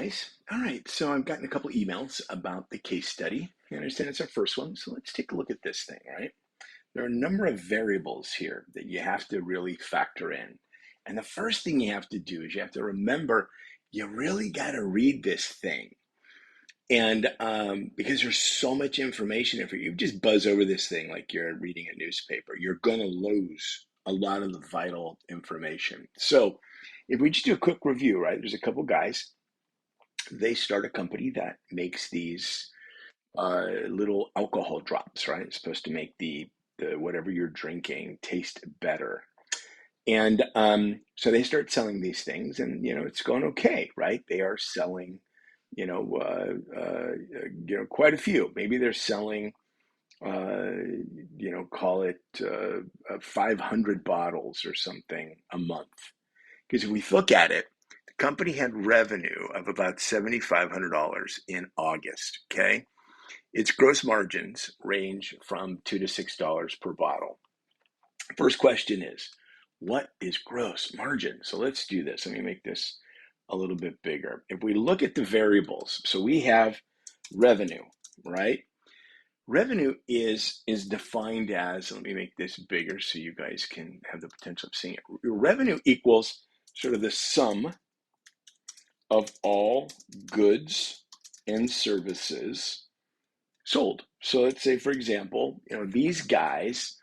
guys. All right, so I've gotten a couple emails about the case study. I understand it's our first one, so let's take a look at this thing, right? There are a number of variables here that you have to really factor in. And the first thing you have to do is you have to remember you really got to read this thing. And because there's so much information, if you just buzz over this thing like you're reading a newspaper, you're going to lose a lot of the vital information. So if we just do a quick review, right? There's a couple guys. They start a company that makes these little alcohol drops, right? It's supposed to make the whatever you're drinking taste better. And so they start selling these things, and it's going okay, right? They are selling, quite a few. Maybe they're selling, call it 500 bottles or something a month. Because if we look at it, the company had revenue of about $7,500 in August. Okay, its gross margins range from $2 to $6 per bottle. First question is, what is gross margin? So let's do this. Let me make this a little bit bigger. If we look at the variables, so we have revenue, right? Revenue is defined as, let me make this bigger so you guys can have the potential of seeing it. Revenue equals sort of the sum of all goods and services sold. So let's say, for example, these guys,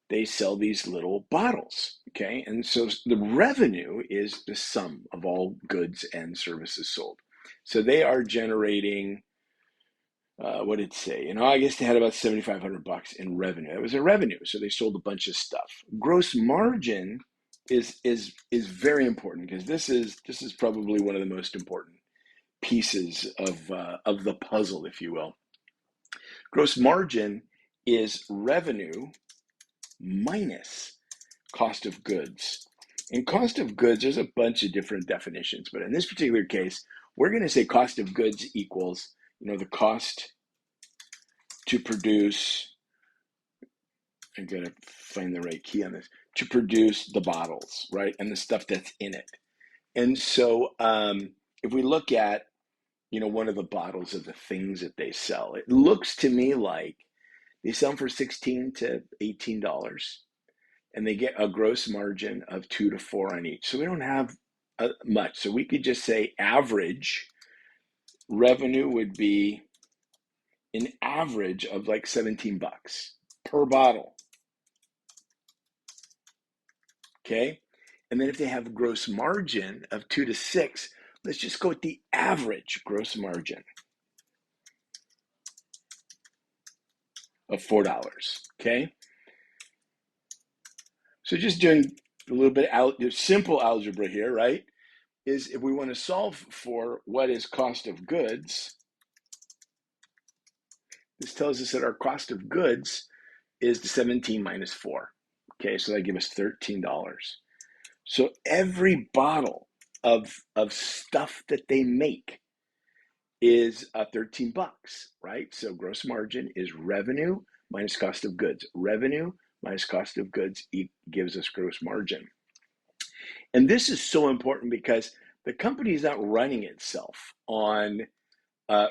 they sell these little bottles, okay? And so the revenue is the sum of all goods and services sold. So they are generating, what did it say? In August, they had about $7,500 in revenue. That was their revenue. So they sold a bunch of stuff. Gross margin is very important because this is probably one of the most important pieces of the puzzle, if you will. Gross margin is revenue minus cost of goods. In cost of goods, there's a bunch of different definitions, but in this particular case, we're going to say cost of goods equals, the cost to produce, I got to find the right key on this, to produce the bottles, right? And the stuff that's in it. And so if we look at, one of the bottles of the things that they sell, it looks to me like they sell them for $16 to $18, and they get a gross margin of 2 to 4 on each. So we don't have much. So we could just say average revenue would be an average of like $17 per bottle. Okay. And then if they have a gross margin of 2 to 6, let's just go with the average gross margin of $4. Okay. So just doing a little bit of simple algebra here, right? Is if we want to solve for what is cost of goods, this tells us that our cost of goods is the 17 minus 4. Okay, so that gives us $13. So every bottle of stuff that they make is $13, right? So gross margin is revenue minus cost of goods. Revenue minus cost of goods gives us gross margin. And this is so important because the company is not running itself on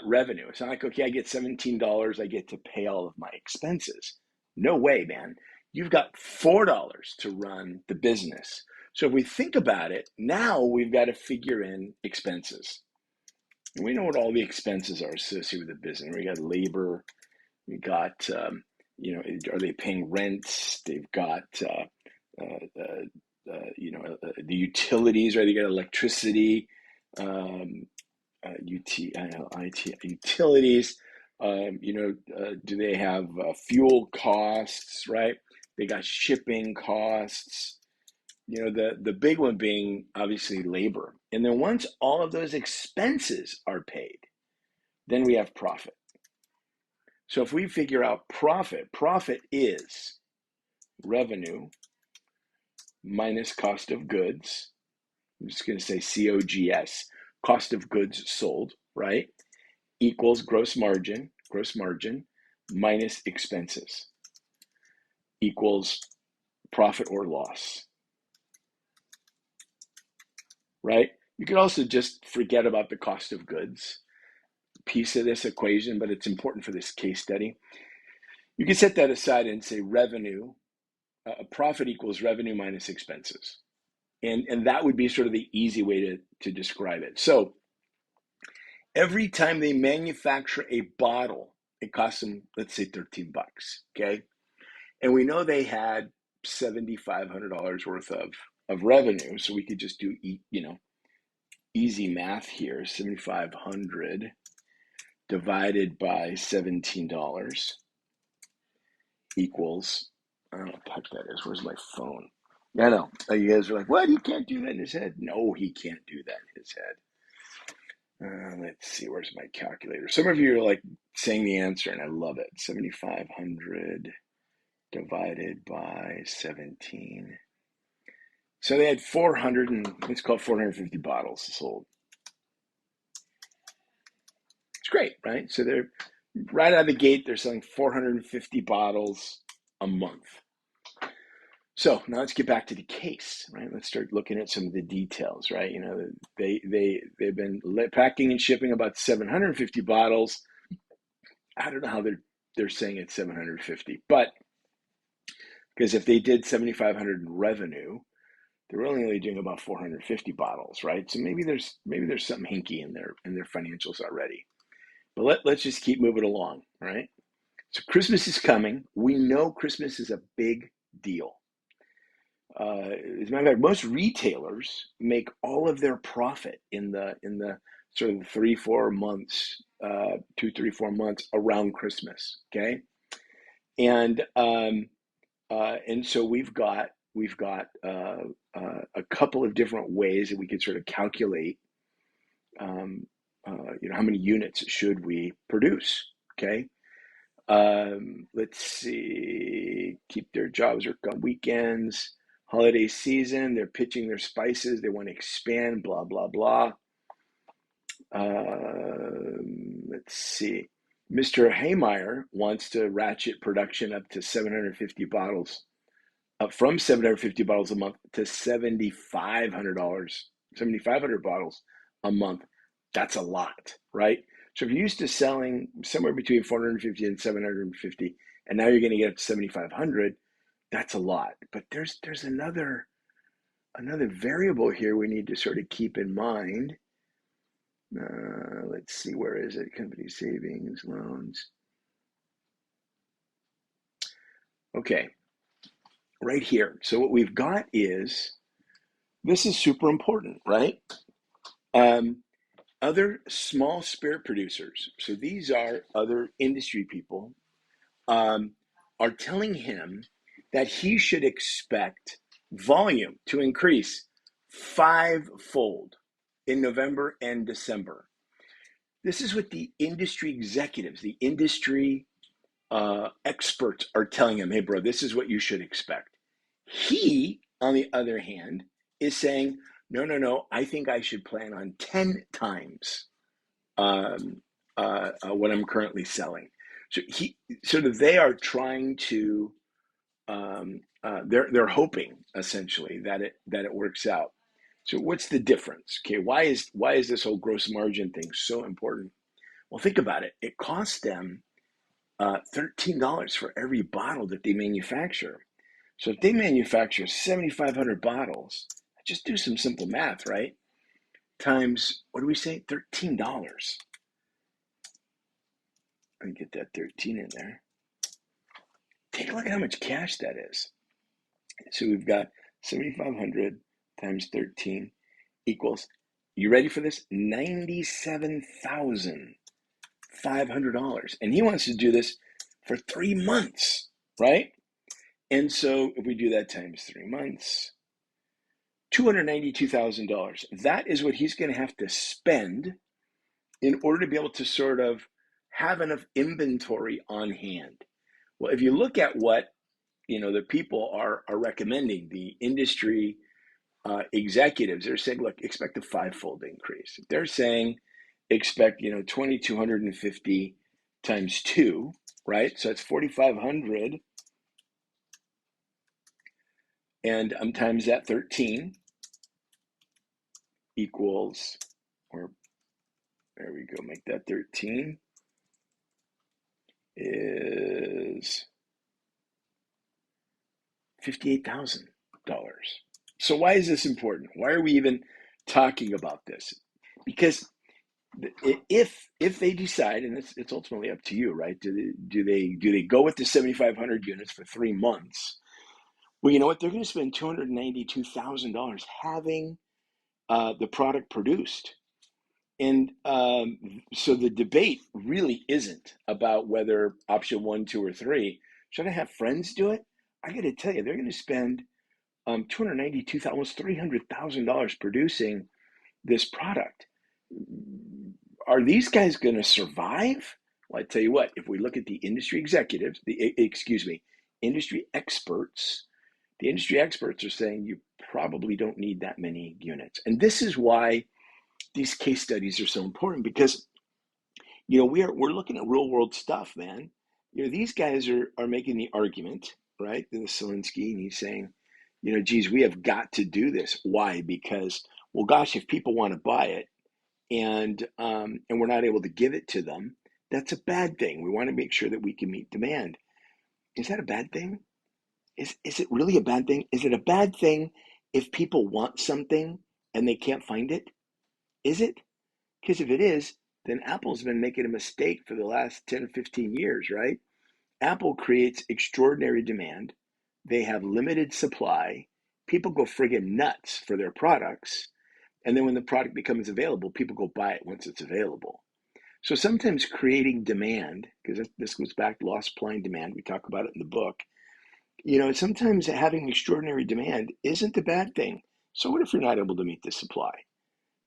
revenue. It's not like, okay, I get $17, I get to pay all of my expenses. No way, man. You've got $4 to run the business. So if we think about it, now we've got to figure in expenses. And we know what all the expenses are associated with the business. We got labor, we got, are they paying rents? They've got, the utilities, right? They got electricity, utilities. Do they have fuel costs, right? They got shipping costs. The big one being obviously labor. And then once all of those expenses are paid, then we have profit. So if we figure out profit is revenue minus cost of goods. I'm just going to say COGS, cost of goods sold, right? Equals gross margin minus expenses equals profit or loss, right? You could also just forget about the cost of goods piece of this equation, but it's important for this case study. You can set that aside and say revenue, profit equals revenue minus expenses. And that would be sort of the easy way to describe it. So every time they manufacture a bottle, it costs them, let's say, $13, okay? And we know they had $7,500 worth of revenue, so we could just do, easy math here. 7,500 divided by $17 equals, I don't know what the heck that is. Where's my phone? I know. You guys are like, what? He can't do that in his head? No, he can't do that in his head. Let's see, where's my calculator? Some of you are like saying the answer, and I love it. 7,500 divided by 17. So they had 400 and let's call it 450 bottles sold. It's great, right? So they're right out of the gate, they're selling 450 bottles a month. So now let's get back to the case, right? Let's start looking at some of the details, right? You know, they've been packing and shipping about 750 bottles. I don't know how they're saying it's 750, but because if they did 7,500 in revenue, they're only doing about 450 bottles, right? So maybe there's something hinky in their financials already. But let's just keep moving along, right? So Christmas is coming. We know Christmas is a big deal. As a matter of fact, most retailers make all of their profit in the sort of 3-4 months, 2-3-4 months around Christmas. Okay, and so we've got a couple of different ways that we could sort of calculate, how many units should we produce. Okay. Let's see, keep their jobs work on weekends, holiday season, they're pitching their spices, they want to expand, blah, blah, blah. Let's see, Mr. Haymeyer wants to ratchet production up to 750 bottles, up from 750 bottles a month to $7,500, 7,500 bottles a month. That's a lot, right? So if you're used to selling somewhere between 450 and 750, and now you're going to get up to 7,500, that's a lot. But there's another variable here we need to sort of keep in mind. Let's see, where is it? Company savings, loans. Okay, right here. So what we've got is, this is super important, right? Other small spirit producers, so these are other industry people, are telling him that he should expect volume to increase 5-fold in November and December. This is what the industry executives, the industry experts are telling him. Hey, bro, this is what you should expect. He, on the other hand, is saying, no, I think I should plan on 10 times what I'm currently selling. So they are trying to, they're hoping essentially that it works out. So what's the difference? Okay, why is this whole gross margin thing so important? Well, think about it. It costs them $13 for every bottle that they manufacture. So if they manufacture 7,500 bottles, just do some simple math, right? Times, what do we say? $13. Let me get that 13 in there. Take a look at how much cash that is. So we've got 7,500 times 13 equals, you ready for this? $97,500. And he wants to do this for 3 months, right? And so if we do that times 3 months, $292,000. That is what he's going to have to spend in order to be able to sort of have enough inventory on hand. Well, if you look at what the people are recommending, the industry executives, they're saying, look, expect a 5-fold increase. They're saying expect 2,250 times 2, right? So it's 4,500, and times that 13. equals, or there we go, make that 13, is $58,000. So why is this important? Why are we even talking about this? Because if they decide, and it's ultimately up to you, right? Do they go with the 7,500 units for 3 months? Well, you know what? They're going to spend $292,000 having the product produced. And so the debate really isn't about whether option one, two, or three. Should I have friends do it? I got to tell you, they're going to spend 292,000, almost $300,000 producing this product. Are these guys going to survive? Well, I tell you what, if we look at the industry executives, industry experts, the industry experts are saying you probably don't need that many units. And this is why these case studies are so important, because we're looking at real world stuff, man. These guys are making the argument, right? The Selinsky, and he's saying, geez, we have got to do this. Why? Because, well, gosh, if people want to buy it and we're not able to give it to them, that's a bad thing. We want to make sure that we can meet demand. Is that a bad thing? Is it really a bad thing? Is it a bad thing if people want something and they can't find it? Is it? Because if it is, then Apple's been making a mistake for the last 10 or 15 years, right? Apple creates extraordinary demand. They have limited supply. People go friggin' nuts for their products. And then when the product becomes available, people go buy it once it's available. So sometimes creating demand, because this goes back to lost supply and demand, we talk about it in the book, sometimes having extraordinary demand isn't a bad thing. So what if you're not able to meet the supply?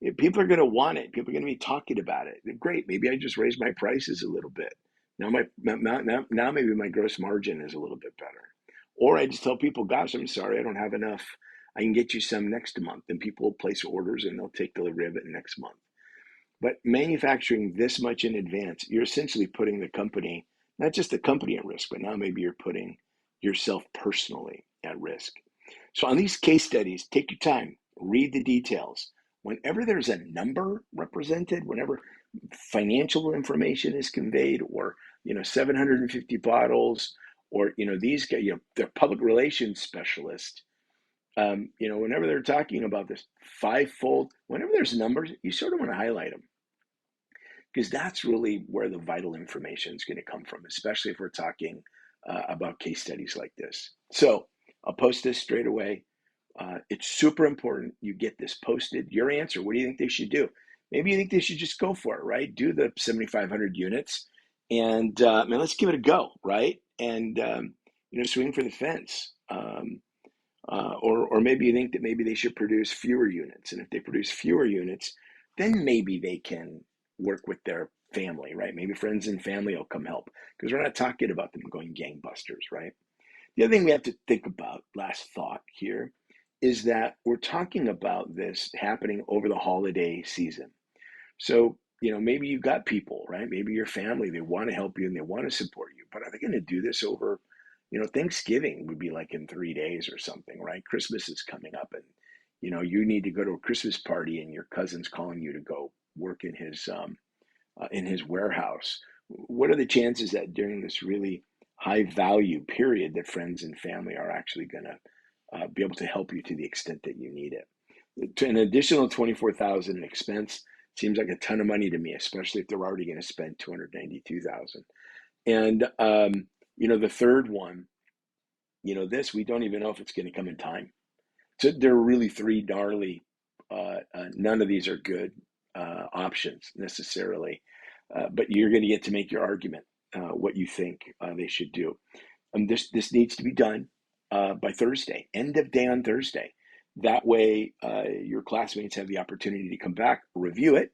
If people are going to want it. People are going to be talking about it. Great. Maybe I just raise my prices a little bit. Now maybe my gross margin is a little bit better. Or I just tell people, gosh, I'm sorry, I don't have enough. I can get you some next month. And people will place orders and they'll take delivery of it next month. But manufacturing this much in advance, you're essentially putting the company, not just the company at risk, but now maybe you're putting yourself personally at risk. So on these case studies, take your time, read the details. Whenever there's a number represented, whenever financial information is conveyed, or 750 bottles, or these guys, they're public relations specialists. Whenever they're talking about this fivefold, whenever there's numbers, you sort of want to highlight them, because that's really where the vital information is going to come from, especially if we're talking about case studies like this. So I'll post this straight away. It's super important you get this posted. Your answer, what do you think they should do? Maybe you think they should just go for it, right? Do the 7,500 units and man, let's give it a go, right? And swing for the fence. Or maybe you think that maybe they should produce fewer units. And if they produce fewer units, then maybe they can work with their family, right? Maybe friends and family will come help, because we're not talking about them going gangbusters, right? The other thing we have to think about, last thought here, is that we're talking about this happening over the holiday season. So, maybe you've got people, right? Maybe your family, they want to help you and they want to support you, but are they going to do this over, Thanksgiving would be like in 3 days or something, right? Christmas is coming up and, you need to go to a Christmas party and your cousin's calling you to go work in his warehouse. What are the chances that during this really high value period that friends and family are actually going to be able to help you to the extent that you need it? To an additional 24,000 in expense seems like a ton of money to me, especially if they're already going to spend 292,000. And the third one, this we don't even know if it's going to come in time. So there are really three gnarly. None of these are good options necessarily, but you're going to get to make your argument, what you think they should do. This needs to be done by Thursday, end of day on Thursday. That way, your classmates have the opportunity to come back, review it,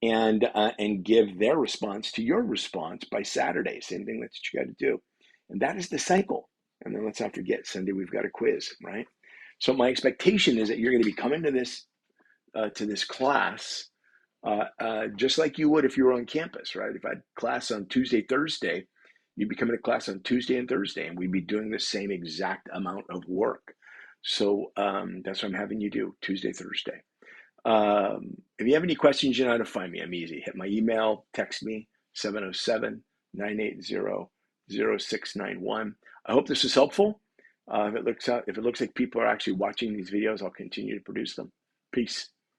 and give their response to your response by Saturday. Same thing that you got to do, and that is the cycle. And then let's not forget, Sunday we've got a quiz, right? So my expectation is that you're going to be coming to this class just like you would if you were on campus, right? If I had class on Tuesday, Thursday, you'd be coming to class on Tuesday and Thursday, and we'd be doing the same exact amount of work. So that's what I'm having you do, Tuesday, Thursday. If you have any questions, you know how to find me. I'm easy. Hit my email, text me, 707-980-0691. I hope this was helpful. If it looks like people are actually watching these videos, I'll continue to produce them. Peace.